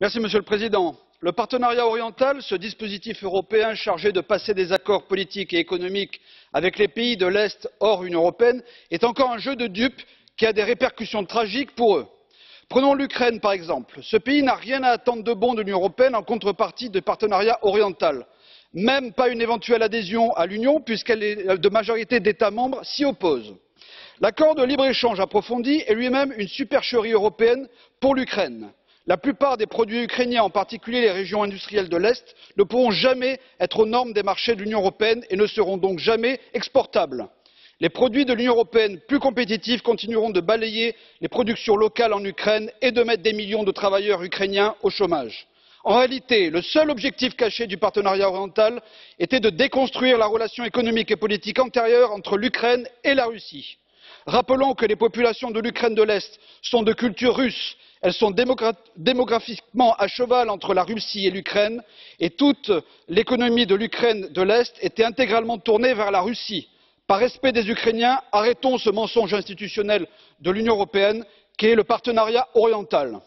Monsieur le Président. Le partenariat oriental, ce dispositif européen chargé de passer des accords politiques et économiques avec les pays de l'Est hors Union européenne, est encore un jeu de dupes qui a des répercussions tragiques pour eux. Prenons l'Ukraine par exemple. Ce pays n'a rien à attendre de bon de l'Union européenne en contrepartie du partenariat oriental. Même pas une éventuelle adhésion à l'Union puisqu'elle est de majorité d'États membres s'y oppose. L'accord de libre-échange approfondi est lui-même une supercherie européenne pour l'Ukraine. La plupart des produits ukrainiens, en particulier les régions industrielles de l'Est, ne pourront jamais être aux normes des marchés de l'Union européenne et ne seront donc jamais exportables. Les produits de l'Union européenne plus compétitifs continueront de balayer les productions locales en Ukraine et de mettre des millions de travailleurs ukrainiens au chômage. En réalité, le seul objectif caché du partenariat oriental était de déconstruire la relation économique et politique antérieure entre l'Ukraine et la Russie. Rappelons que les populations de l'Ukraine de l'Est sont de culture russe. Elles sont démographiquement à cheval entre la Russie et l'Ukraine et toute l'économie de l'Ukraine de l'Est était intégralement tournée vers la Russie. Par respect des Ukrainiens, arrêtons ce mensonge institutionnel de l'Union européenne qu'est le partenariat oriental.